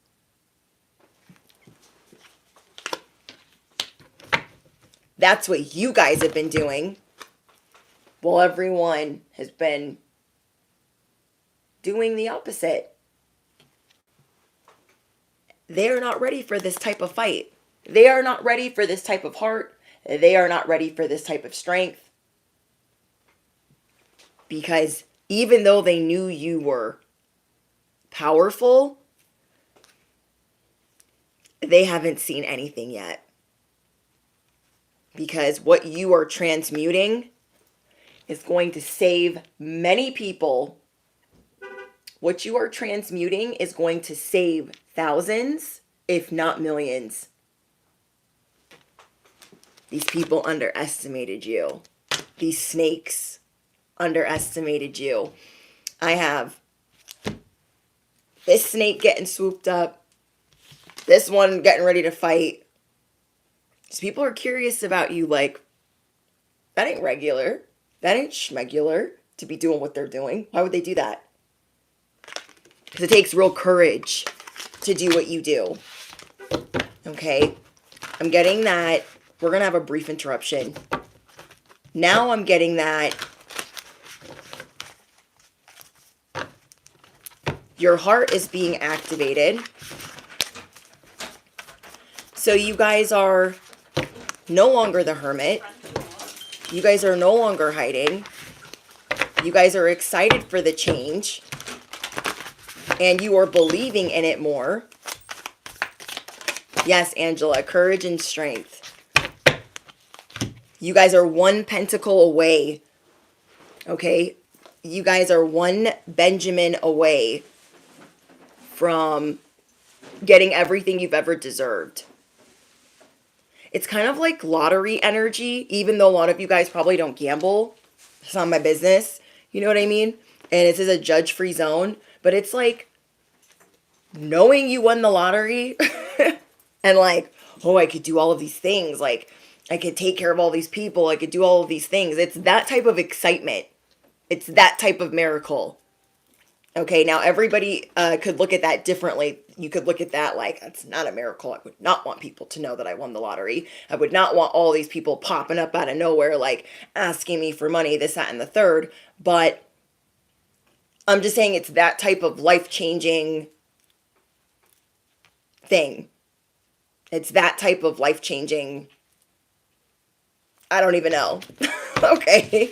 That's what you guys have been doing. Well, everyone has been doing the opposite. They are not ready for this type of fight. They are not ready for this type of heart. They are not ready for this type of strength. Because even though they knew you were powerful, they haven't seen anything yet. Because what you are transmuting is going to save many people. What you are transmuting is going to save thousands, if not millions. These people underestimated you. These snakes underestimated you. I have This snake getting swooped up. This one getting ready to fight. So people are curious about you, like, that ain't regular. That ain't schmegular to be doing what they're doing. Why would they do that? Because it takes real courage to do what you do. Okay? I'm getting that we're going to have a brief interruption. Now I'm getting that your heart is being activated. So you guys are no longer the hermit. You guys are no longer hiding. You guys are excited for the change. And you are believing in it more. Yes, Angela, courage and strength. You guys are one pentacle away. Okay? You guys are one Benjamin away from getting everything you've ever deserved. It's kind of like lottery energy, even though a lot of you guys probably don't gamble. It's not my business. You know what I mean? And this is a judge-free zone. But it's like knowing you won the lottery and like, oh, I could do all of these things. Like, I could take care of all these people. I could do all of these things. It's that type of excitement. It's that type of miracle. Okay, now everybody could look at that differently. You could look at that like, that's not a miracle. I would not want people to know that I won the lottery. I would not want all these people popping up out of nowhere, like asking me for money, this, that, and the third. But I'm just saying it's that type of life-changing thing. It's that type of life-changing, I don't even know. Okay.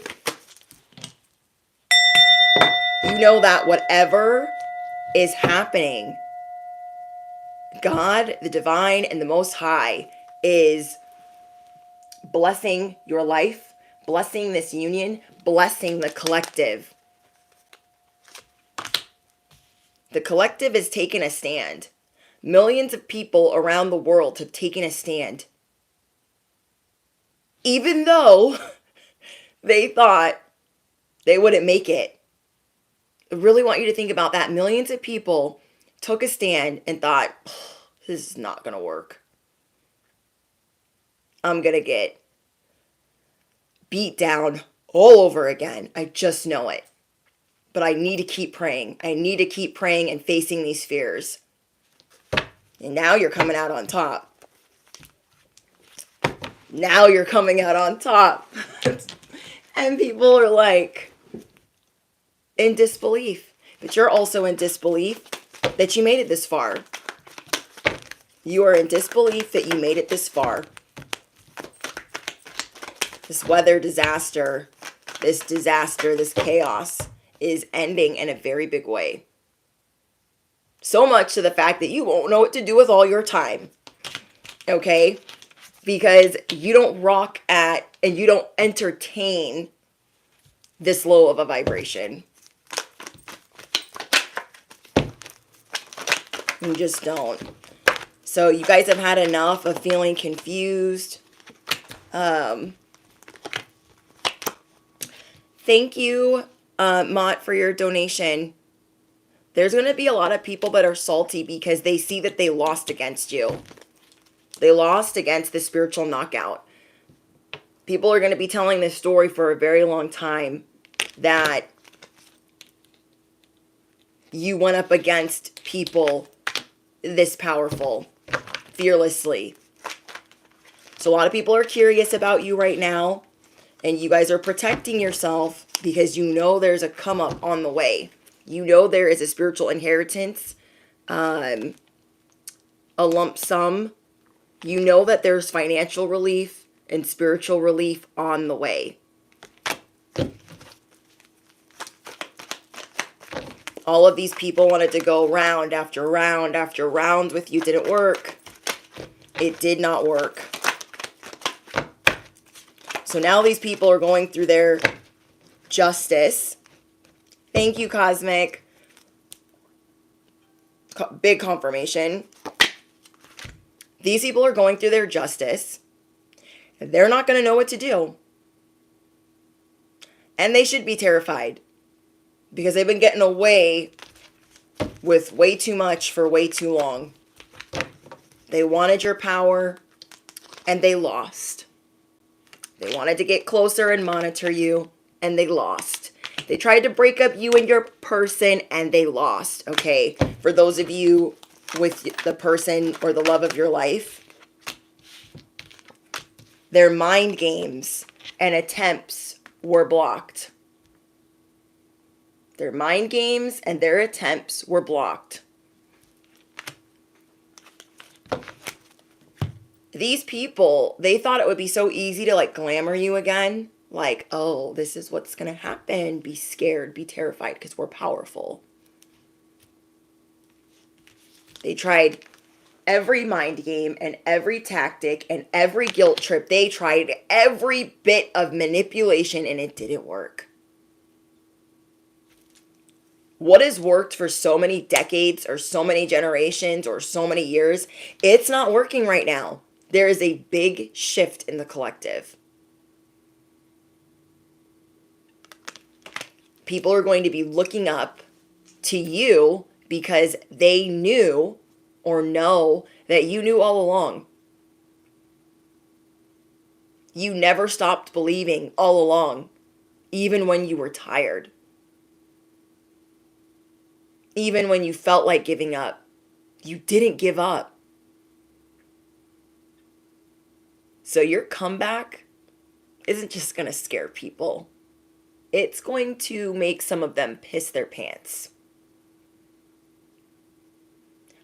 You know that whatever is happening, God, the divine, and the Most High is blessing your life, blessing this union, blessing the collective. The collective has taken a stand. Millions of people around the world have taken a stand. Even though they thought they wouldn't make it. I really want you to think about that. Millions of people took a stand and thought, this is not going to work. I'm going to get beat down all over again. I just know it. But I need to keep praying. I need to keep praying and facing these fears. And now you're coming out on top. Now you're coming out on top. And people are like in disbelief. But you're also in disbelief that you made it this far. You are in disbelief that you made it this far. This weather disaster, this chaos is ending in a very big way. So much to the fact that you won't know what to do with all your time. Okay? Because you don't rock at and you don't entertain this low of a vibration. You just don't. So you guys have had enough of feeling confused. Thank you, Mott, for your donation. There's going to be a lot of people that are salty because they see that they lost against you. They lost against the spiritual knockout. People are going to be telling this story for a very long time that you went up against people this powerful, fearlessly. So a lot of people are curious about you right now, and you guys are protecting yourself because you know there's a come up on the way. You know there is a spiritual inheritance, a lump sum. You know that there's financial relief and spiritual relief on the way. All of these people wanted to go round after round after round with you. Didn't work. It did not work. So now these people are going through their justice. Thank you, Cosmic. Big confirmation. These people are going through their justice. They're not going to know what to do. And they should be terrified. Because they've been getting away with way too much for way too long. They wanted your power and they lost. They wanted to get closer and monitor you and they lost. They tried to break up you and your person and they lost, okay? For those of you with the person or the love of your life, their mind games and attempts were blocked. Their mind games and their attempts were blocked. These people, they thought it would be so easy to like glamour you again. Like, oh, this is what's going to happen. Be scared, be terrified because we're powerful. They tried every mind game and every tactic and every guilt trip. They tried every bit of manipulation and it didn't work. What has worked for so many decades or so many generations or so many years, it's not working right now. There is a big shift in the collective. People are going to be looking up to you because they knew or know that you knew all along. You never stopped believing all along, even when you were tired. Even when you felt like giving up, you didn't give up. So your comeback isn't just going to scare people. It's going to make some of them piss their pants.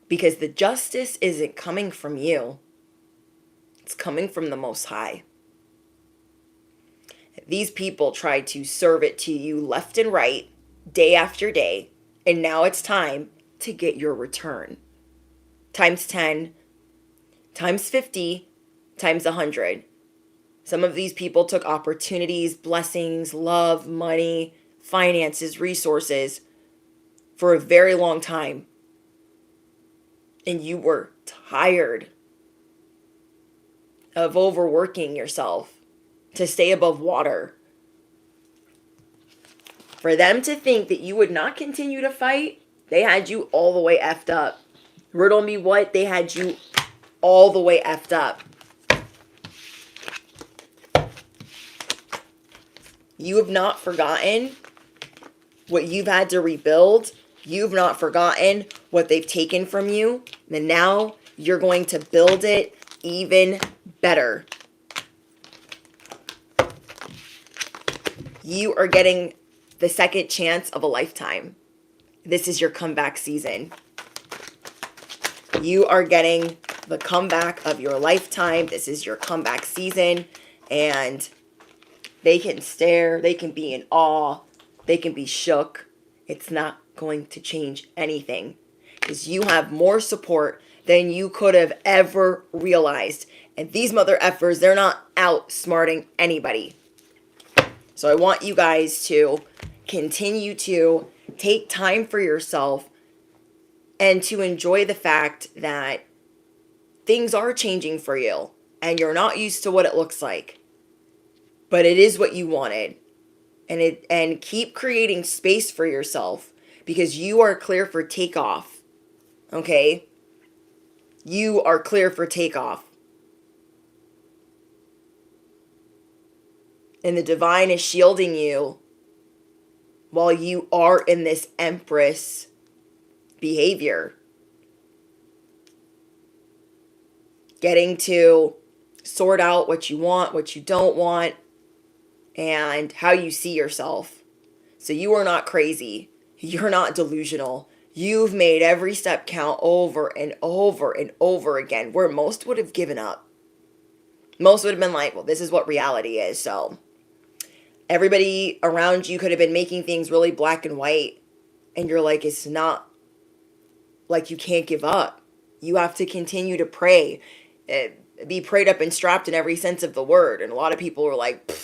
Because the justice isn't coming from you. It's coming from the Most High. These people tried to serve it to you left and right, day after day, and now it's time to get your return. Times 10, times 50, times 100. Some of these people took opportunities, blessings, love, money, finances, resources for a very long time. And you were tired of overworking yourself to stay above water. For them to think that you would not continue to fight, they had you all the way effed up. Riddle me what? They had you all the way effed up. You have not forgotten what you've had to rebuild. You've not forgotten what they've taken from you. And now you're going to build it even better. You are getting the second chance of a lifetime. This is your comeback season. You are getting the comeback of your lifetime. This is your comeback season. And they can stare. They can be in awe. They can be shook. It's not going to change anything. Because you have more support than you could have ever realized. And these mother effers, they're not outsmarting anybody. So I want you guys to continue to take time for yourself and to enjoy the fact that things are changing for you and you're not used to what it looks like. But it is what you wanted. And keep creating space for yourself because you are clear for takeoff. Okay? You are clear for takeoff. And the divine is shielding you while you are in this empress behavior. Getting to sort out what you want, what you don't want, and how you see yourself. So you are not crazy. You're not delusional. You've made every step count over and over and over again, where most would have given up. Most would have been like, well, this is what reality is. So everybody around you could have been making things really black and white. And you're like, it's not like you can't give up. You have to continue to pray. Be prayed up and strapped in every sense of the word. And a lot of people were like,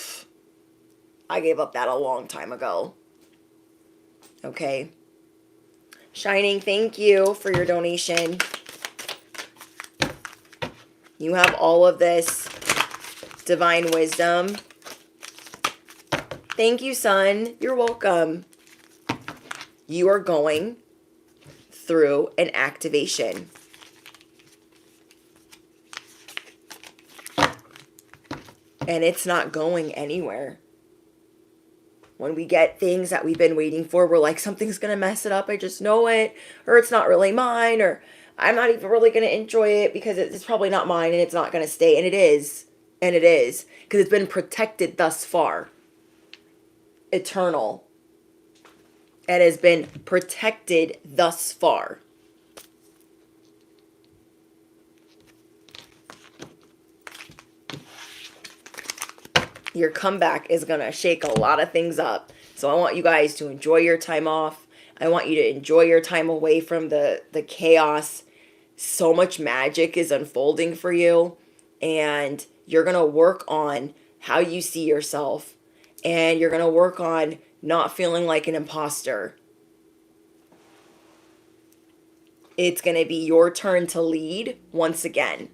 I gave up that a long time ago. Okay. Shining, thank you for your donation. You have all of this divine wisdom. Thank you, son. You're welcome. You are going through an activation. And it's not going anywhere. When we get things that we've been waiting for, we're like, something's going to mess it up. I just know it. Or it's not really mine. Or I'm not even really going to enjoy it because it's probably not mine and it's not going to stay. And it is. And it is. Because it's been protected thus far. Eternal. It has been protected thus far. Your comeback is going to shake a lot of things up. So I want you guys to enjoy your time off. I want you to enjoy your time away from the chaos. So much magic is unfolding for you. And you're going to work on how you see yourself. And you're going to work on not feeling like an imposter. It's going to be your turn to lead once again.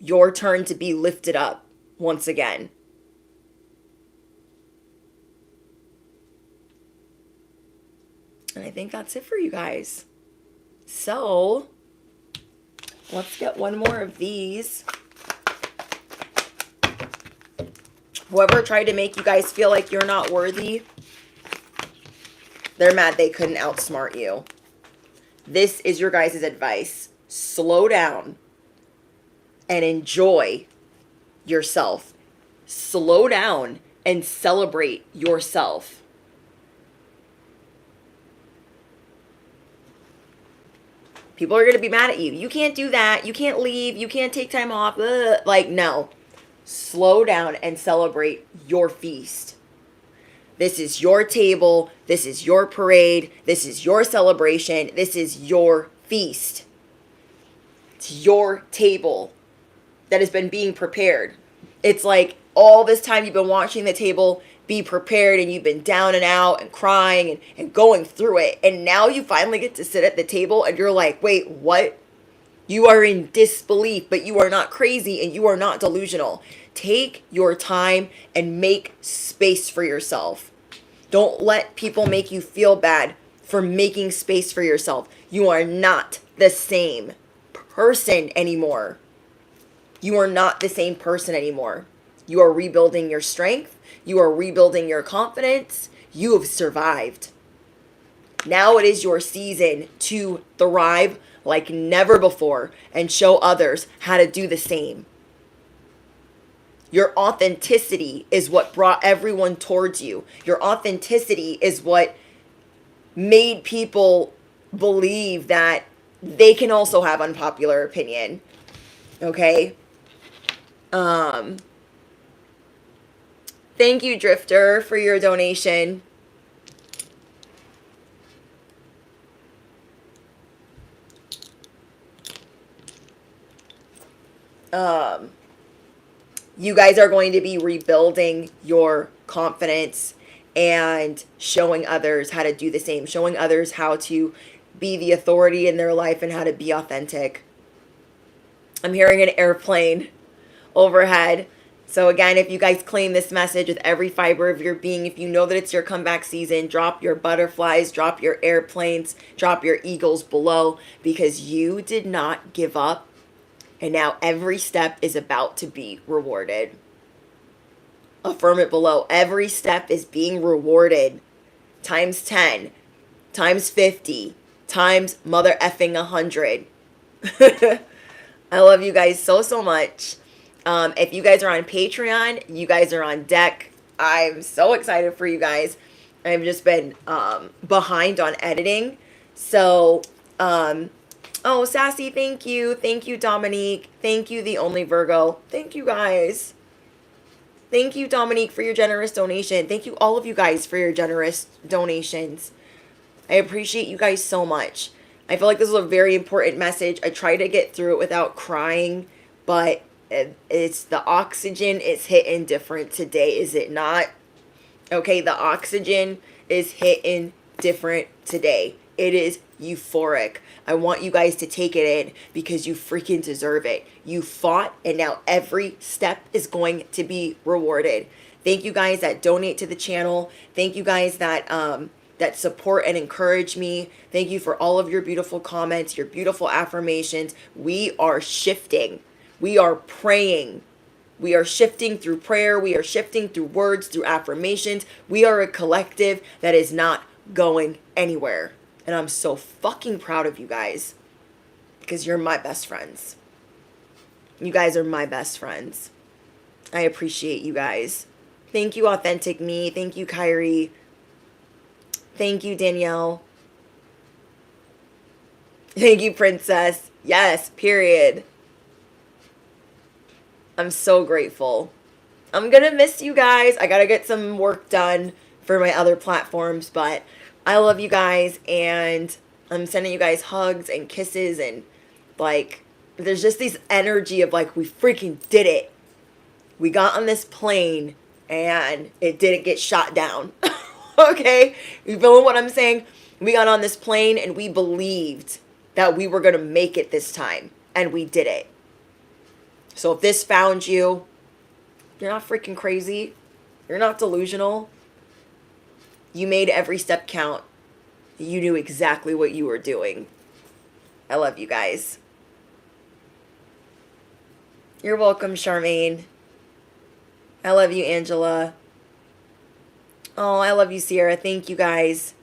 Your turn to be lifted up once again. And I think that's it for you guys. So, let's get one more of these. Whoever tried to make you guys feel like you're not worthy, they're mad they couldn't outsmart you. This is your guys' advice. Slow down and enjoy yourself. Slow down and celebrate yourself. People are going to be mad at you. You can't do that. You can't leave. You can't take time off. Ugh. Like, no. Slow down and celebrate your feast. This is your table. This is your parade. This is your celebration. This is your feast. It's your table that has been being prepared. It's like all this time you've been watching the table be prepared and you've been down and out and crying and going through it. And now you finally get to sit at the table and you're like, wait, what? You are in disbelief, but you are not crazy and you are not delusional. Take your time and make space for yourself. Don't let people make you feel bad for making space for yourself. You are not the same person anymore. You are not the same person anymore. You are rebuilding your strength. You are rebuilding your confidence. You have survived. Now it is your season to thrive like never before and show others how to do the same. Your authenticity is what brought everyone towards you. Your authenticity is what made people believe that they can also have unpopular opinion. Okay? Thank you, Drifter, for your donation. You guys are going to be rebuilding your confidence and showing others how to do the same, showing others how to be the authority in their life and how to be authentic. I'm hearing an airplane overhead. So again, if you guys claim this message with every fiber of your being, if you know that it's your comeback season, drop your butterflies, drop your airplanes, drop your eagles below, because you did not give up. And now every step is about to be rewarded. Affirm it below. Every step is being rewarded. Times 10. Times 50. Times mother effing 100. I love you guys so, so much. If you guys are on Patreon, you guys are on deck. I'm so excited for you guys. I've just been behind on editing. So, oh, Sassy, thank you. Thank you, Dominique. Thank you, The Only Virgo. Thank you, guys. Thank you, Dominique, for your generous donation. Thank you, all of you guys, for your generous donations. I appreciate you guys so much. I feel like this is a very important message. I try to get through it without crying, but it's the oxygen is hitting different today, is it not? Okay, the oxygen is hitting different today. It is euphoric. I want you guys to take it in because you freaking deserve it. You fought and now every step is going to be rewarded. Thank you guys that donate to the channel. Thank you guys that that support and encourage me. Thank you for all of your beautiful comments, your beautiful affirmations. We are shifting. We are praying. We are shifting through prayer. We are shifting through words, through affirmations. We are a collective that is not going anywhere. And I'm so fucking proud of you guys because you're my best friends. You guys are my best friends. I appreciate you guys. Thank you, Authentic Me. Thank you, Kyrie. Thank you, Danielle. Thank you, Princess. Yes, period. I'm so grateful. I'm gonna miss you guys. I gotta get some work done for my other platforms, but I love you guys, and I'm sending you guys hugs and kisses, and like, there's just this energy of like, we freaking did it. We got on this plane and it didn't get shot down. Okay? You feeling what I'm saying? We got on this plane and we believed that we were going to make it this time. And we did it. So if this found you, you're not freaking crazy. You're not delusional. You made every step count. You knew exactly what you were doing. I love you guys. You're welcome, Charmaine. I love you, Angela. Oh, I love you, Sierra. Thank you, guys.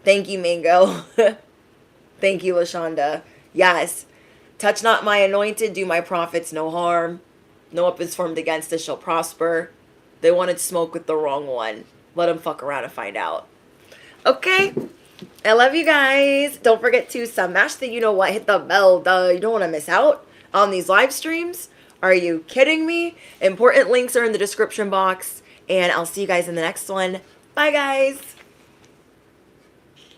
Thank you, Mango. Thank you, LaShonda. Yes. Touch not my anointed, do my prophets no harm. No weapons formed against us shall prosper. They wanted smoke with the wrong one. Let them fuck around and find out. Okay. I love you guys. Don't forget to smash the you know what, hit the bell. You don't want to miss out on these live streams. Are you kidding me? Important links are in the description box. And I'll see you guys in the next one. Bye, guys.